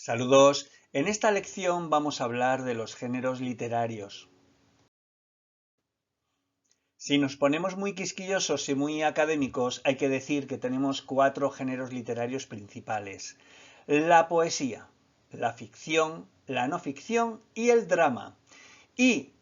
Saludos. En esta lección vamos a hablar de los géneros literarios. Si nos ponemos muy quisquillosos y muy académicos, hay que decir que tenemos 4 géneros literarios principales: la poesía, la ficción, la no ficción y el drama. Y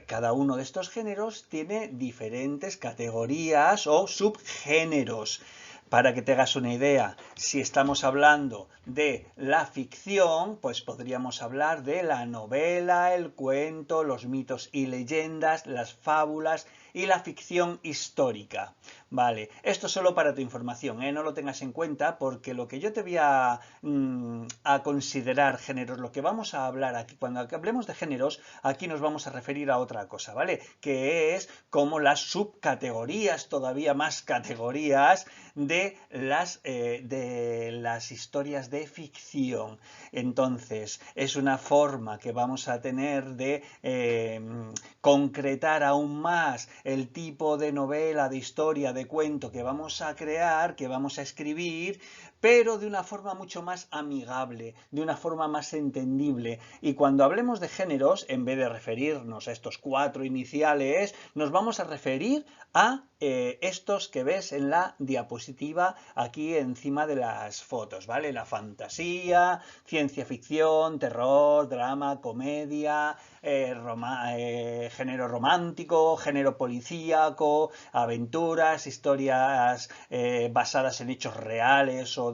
cada uno de estos géneros tiene diferentes categorías o subgéneros. Para que te hagas una idea, si estamos hablando de la ficción, pues podríamos hablar de la novela, el cuento, los mitos y leyendas, las fábulas y la ficción histórica. Vale, esto solo para tu información, no lo tengas en cuenta, porque lo que yo te voy a considerar géneros, lo que vamos a hablar aquí, cuando hablemos de géneros, aquí nos vamos a referir a otra cosa, ¿vale? Que es como las subcategorías, todavía más categorías de las historias de ficción. Entonces, es una forma que vamos a tener de concretar aún más el tipo de novela, de historia, de cuento que vamos a crear, que vamos a escribir, pero de una forma mucho más amigable, de una forma más entendible. Y cuando hablemos de géneros, en vez de referirnos a estos 4 iniciales, nos vamos a referir a estos que ves en la diapositiva aquí encima de las fotos, ¿vale? La fantasía, ciencia ficción, terror, drama, comedia, género romántico, género policíaco, aventuras, historias basadas en hechos reales o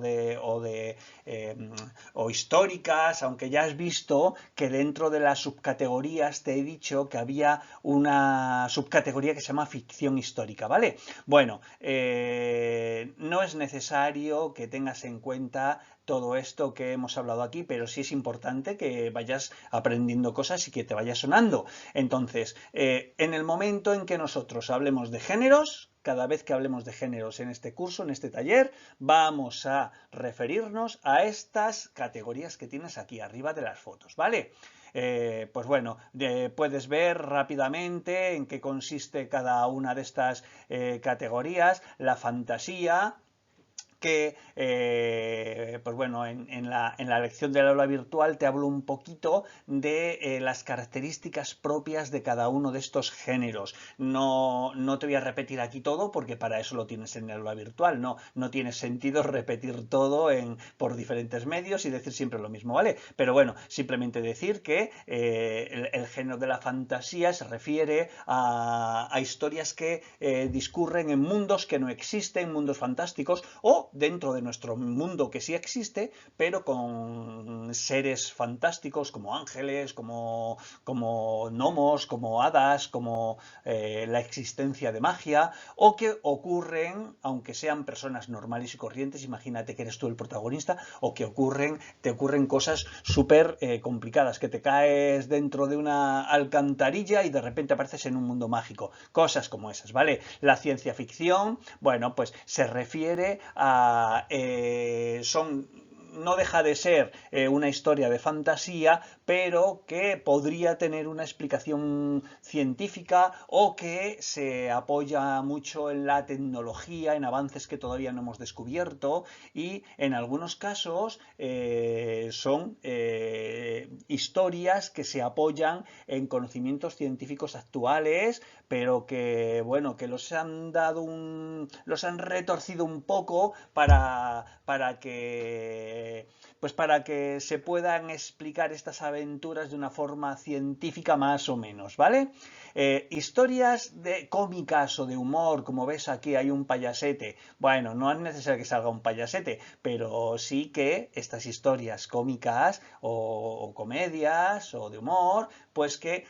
históricas, aunque ya has visto que dentro de las subcategorías te he dicho que había una subcategoría que se llama ficción histórica, ¿vale? Bueno, no es necesario que tengas en cuenta todo esto que hemos hablado aquí, pero sí es importante que vayas aprendiendo cosas y que te vaya sonando. Entonces, en el momento en que nosotros hablemos de géneros, cada vez que hablemos de géneros en este curso, en este taller, vamos a referirnos a estas categorías que tienes aquí arriba de las fotos, ¿vale? Pues bueno, puedes ver rápidamente en qué consiste cada una de estas categorías. La fantasía, que, pues bueno, en la lección del aula virtual te hablo un poquito de las características propias de cada uno de estos géneros. No te voy a repetir aquí todo, porque para eso lo tienes en el aula virtual. No tiene sentido repetir todo por diferentes medios y decir siempre lo mismo, ¿vale? Pero bueno, simplemente decir que el género de la fantasía se refiere a historias que discurren en mundos que no existen, mundos fantásticos, o dentro de nuestro mundo que sí existe, pero con seres fantásticos como ángeles, como gnomos, como hadas, como la existencia de magia, o que ocurren, aunque sean personas normales y corrientes, imagínate que eres tú el protagonista, o que te ocurren cosas súper complicadas, que te caes dentro de una alcantarilla y de repente apareces en un mundo mágico, cosas como esas, ¿vale? La ciencia ficción, bueno, pues se refiere a no deja de ser una historia de fantasía, pero que podría tener una explicación científica, o que se apoya mucho en la tecnología, en avances que todavía no hemos descubierto, y en algunos casos son historias que se apoyan en conocimientos científicos actuales, pero que, bueno, que los han retorcido un poco para que se puedan explicar estas aventuras de una forma científica más o menos, ¿vale? Historias cómicas o de humor, como ves aquí hay un payasete. Bueno, no es necesario que salga un payasete, pero sí que estas historias cómicas o comedias o de humor, pues que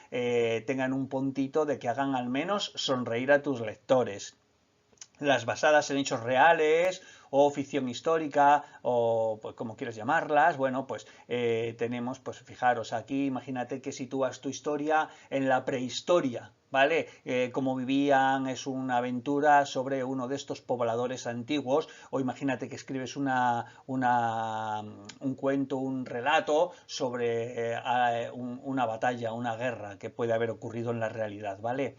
tengan un puntito de que hagan al menos sonreír a tus lectores. Las basadas en hechos reales o ficción histórica, o pues como quieras llamarlas, bueno, pues tenemos, pues fijaros aquí, imagínate que sitúas tu historia en la prehistoria, ¿vale? Cómo vivían, es una aventura sobre uno de estos pobladores antiguos, o imagínate que escribes un cuento, un relato sobre una batalla, una guerra que puede haber ocurrido en la realidad, ¿vale?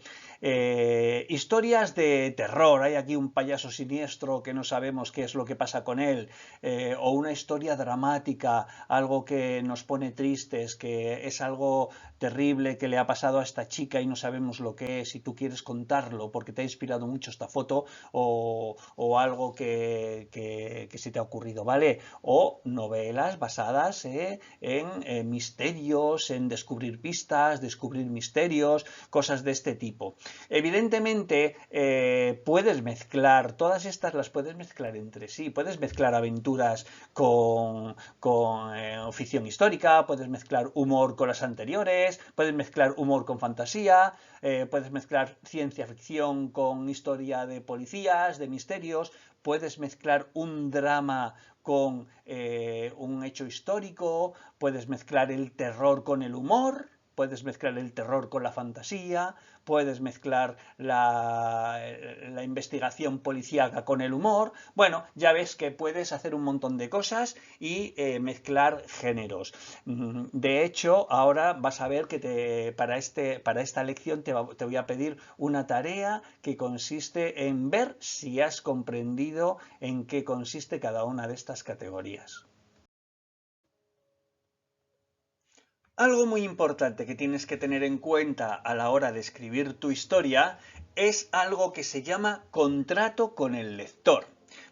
Historias de terror, hay aquí un payaso siniestro que no sabemos qué es lo que pasa con él, o una historia dramática, algo que nos pone tristes, que es algo terrible que le ha pasado a esta chica y no sabemos lo que es y tú quieres contarlo porque te ha inspirado mucho esta foto o algo que se te ha ocurrido, ¿vale? O novelas basadas en misterios, en descubrir pistas, descubrir misterios, cosas de este tipo. Evidentemente, puedes mezclar, todas estas las puedes mezclar entre sí, puedes mezclar aventuras con ficción histórica, puedes mezclar humor con las anteriores, puedes mezclar humor con fantasía, puedes mezclar ciencia ficción con historia de policías, de misterios, puedes mezclar un drama con un hecho histórico, puedes mezclar el terror con el humor, puedes mezclar el terror con la fantasía, puedes mezclar la investigación policíaca con el humor. Bueno, ya ves que puedes hacer un montón de cosas y mezclar géneros. De hecho, ahora vas a ver que para esta lección te voy a pedir una tarea que consiste en ver si has comprendido en qué consiste cada una de estas categorías. Algo muy importante que tienes que tener en cuenta a la hora de escribir tu historia es algo que se llama contrato con el lector.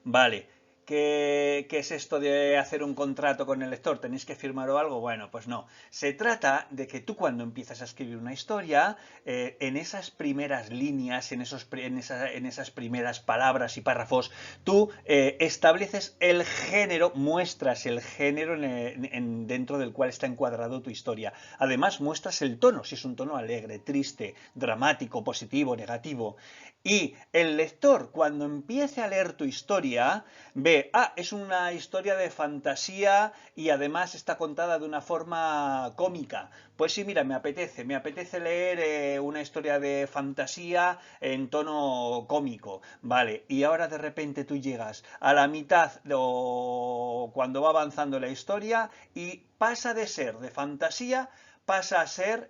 Vale, ¿qué es esto de hacer un contrato con el lector? ¿Tenéis que firmar o algo? Bueno, pues no. Se trata de que tú cuando empiezas a escribir una historia, en esas primeras líneas, en esas primeras palabras y párrafos, tú estableces el género, muestras el género dentro del cual está encuadrado tu historia. Además, muestras el tono, si es un tono alegre, triste, dramático, positivo, negativo. Y el lector, cuando empiece a leer tu historia, ve, es una historia de fantasía y además está contada de una forma cómica. Pues sí, mira, me apetece leer una historia de fantasía en tono cómico, vale, y ahora de repente tú llegas a la mitad o cuando va avanzando la historia y pasa de ser de fantasía pasa a ser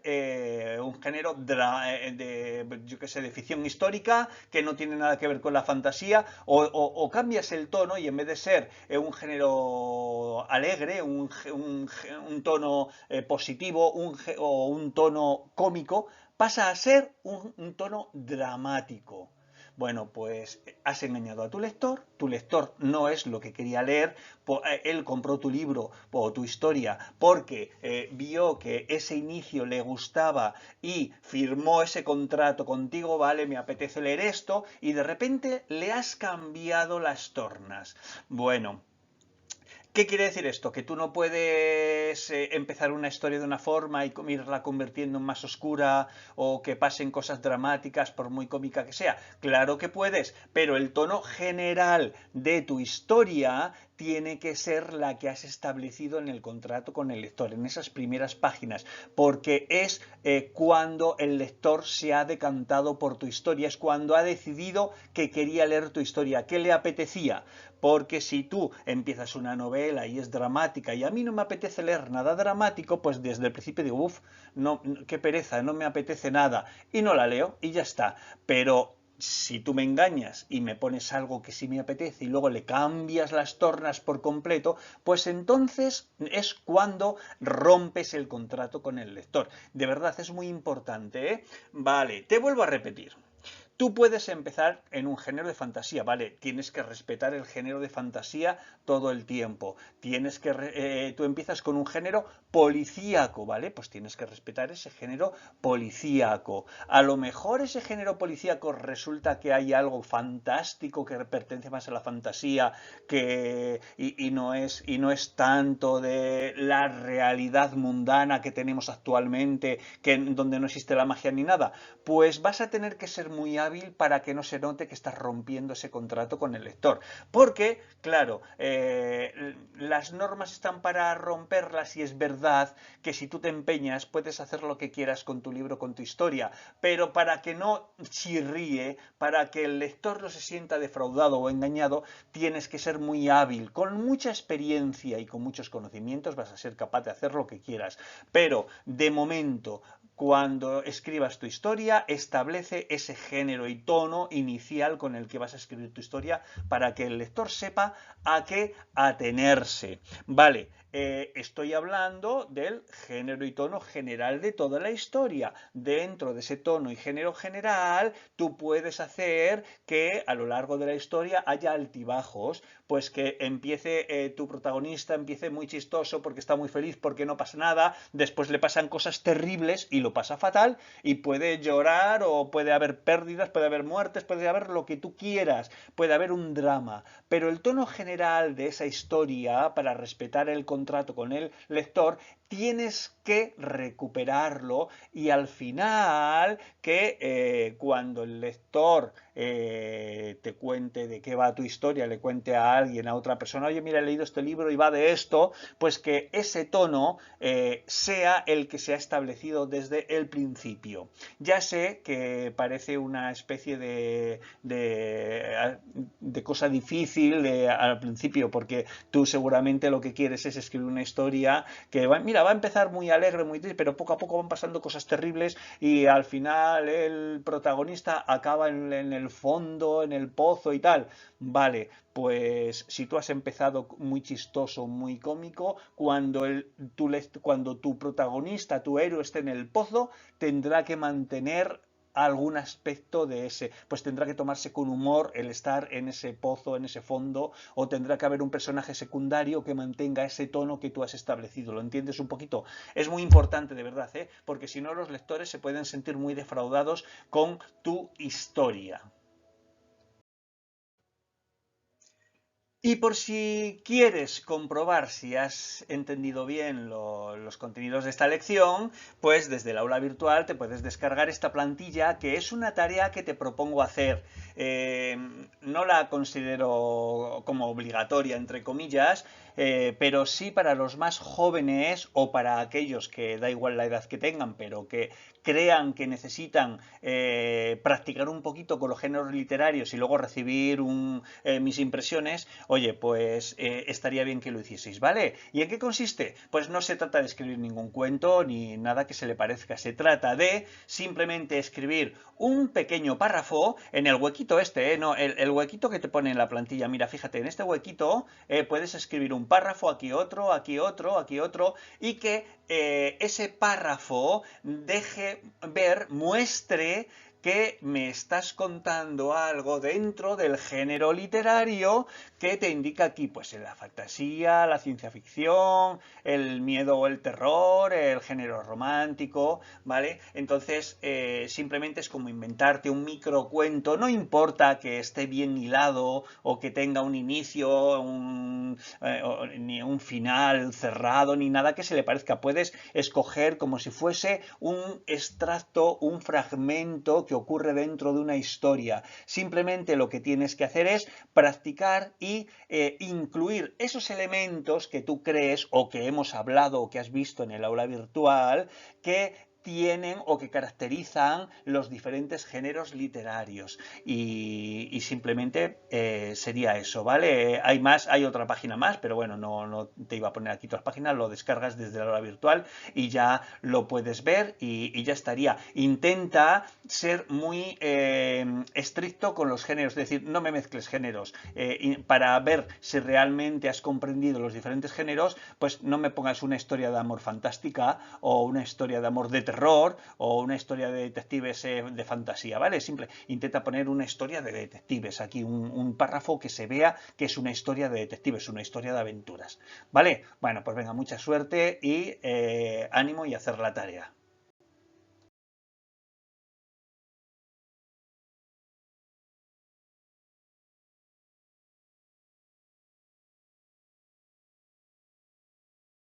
un género yo qué sé, de ficción histórica que no tiene nada que ver con la fantasía, o cambias el tono y en vez de ser un género alegre, un tono positivo o un tono cómico, pasa a ser un tono dramático. Bueno, pues has engañado a tu lector no es lo que quería leer, él compró tu libro o tu historia porque vio que ese inicio le gustaba y firmó ese contrato contigo, vale, me apetece leer esto, y de repente le has cambiado las tornas. Bueno, ¿qué quiere decir esto? ¿Que tú no puedes empezar una historia de una forma y irla convirtiendo en más oscura o que pasen cosas dramáticas por muy cómica que sea? Claro que puedes, pero el tono general de tu historia tiene que ser la que has establecido en el contrato con el lector, en esas primeras páginas, porque es cuando el lector se ha decantado por tu historia, es cuando ha decidido que quería leer tu historia, que le apetecía. Porque si tú empiezas una novela y es dramática y a mí no me apetece leer nada dramático, pues desde el principio digo, uff, no, qué pereza, no me apetece nada. Y no la leo y ya está. Pero si tú me engañas y me pones algo que sí me apetece y luego le cambias las tornas por completo, pues entonces es cuando rompes el contrato con el lector. De verdad, es muy importante, ¿eh? Vale, te vuelvo a repetir. Tú puedes empezar en un género de fantasía, ¿vale? Tienes que respetar el género de fantasía todo el tiempo. Tú empiezas con un género policíaco, ¿vale? Pues tienes que respetar ese género policíaco. A lo mejor ese género policíaco resulta que hay algo fantástico que pertenece más a la fantasía y no es tanto de la realidad mundana que tenemos actualmente, donde no existe la magia ni nada. Pues vas a tener que ser muy hábil para que no se note que estás rompiendo ese contrato con el lector. Porque, claro, las normas están para romperlas y es verdad que si tú te empeñas puedes hacer lo que quieras con tu libro, con tu historia, pero para que no chirríe, para que el lector no se sienta defraudado o engañado, tienes que ser muy hábil. Con mucha experiencia y con muchos conocimientos vas a ser capaz de hacer lo que quieras. Pero, de momento, cuando escribas tu historia, establece ese género y tono inicial con el que vas a escribir tu historia para que el lector sepa a qué atenerse. Vale, estoy hablando del género y tono general de toda la historia. Dentro de ese tono y género general, tú puedes hacer que a lo largo de la historia haya altibajos, pues que empiece tu protagonista, empiece muy chistoso porque está muy feliz, porque no pasa nada, después le pasan cosas terribles y lo pasa fatal y puede llorar o puede haber pérdidas, puede haber muertes, puede haber lo que tú quieras, puede haber un drama, pero el tono general de esa historia, para respetar el contrato con el lector, tienes que recuperarlo y al final que cuando el lector te cuente de qué va tu historia, le cuente a alguien, a otra persona, oye, mira, he leído este libro y va de esto, pues que ese tono sea el que se ha establecido desde el principio. Ya sé que parece una especie de cosa difícil al principio, porque tú seguramente lo que quieres es escribir una historia que va, mira, va a empezar muy alegre, muy triste, pero poco a poco van pasando cosas terribles y al final el protagonista acaba en el fondo, en el pozo y tal. Vale, pues si tú has empezado muy chistoso, muy cómico, cuando tu protagonista, tu héroe esté en el pozo, tendrá que mantener algún aspecto de ese, pues tendrá que tomarse con humor el estar en ese pozo, en ese fondo, o tendrá que haber un personaje secundario que mantenga ese tono que tú has establecido. ¿Lo entiendes un poquito? Es muy importante, de verdad, porque si no los lectores se pueden sentir muy defraudados con tu historia. Y por si quieres comprobar si has entendido bien los contenidos de esta lección, pues desde el aula virtual te puedes descargar esta plantilla, que es una tarea que te propongo hacer. No la considero como obligatoria, entre comillas, pero sí para los más jóvenes o para aquellos que da igual la edad que tengan, pero que crean que necesitan practicar un poquito con los géneros literarios y luego recibir mis impresiones, oye, pues estaría bien que lo hicieseis, ¿vale? ¿Y en qué consiste? Pues no se trata de escribir ningún cuento ni nada que se le parezca, se trata de simplemente escribir un pequeño párrafo en el huequito este, no, el huequito que te pone en la plantilla. Mira, fíjate, en este huequito puedes escribir un párrafo, aquí otro, aquí otro, aquí otro, y que ese párrafo muestre que me estás contando algo dentro del género literario que te indica aquí, pues la fantasía, la ciencia ficción, el miedo o el terror, el género romántico, ¿vale? Entonces, simplemente es como inventarte un microcuento, no importa que esté bien hilado o que tenga un inicio, ni un final cerrado, ni nada que se le parezca. Puedes escoger como si fuese un extracto, un fragmento que ocurre dentro de una historia. Simplemente lo que tienes que hacer es practicar y incluir esos elementos que tú crees o que hemos hablado o que has visto en el aula virtual que tienen o que caracterizan los diferentes géneros literarios y simplemente sería eso, ¿vale? Hay otra página más, pero bueno, no te iba a poner aquí todas las páginas, lo descargas desde la aula virtual y ya lo puedes ver y ya estaría. Intenta ser muy estricto con los géneros, es decir, no me mezcles géneros. Para ver si realmente has comprendido los diferentes géneros, pues no me pongas una historia de amor fantástica o una historia de amor de terror o una historia de detectives de fantasía, ¿vale? Intenta poner una historia de detectives, aquí un párrafo que se vea que es una historia de detectives, una historia de aventuras, ¿vale? Bueno, pues venga, mucha suerte y ánimo y hacer la tarea.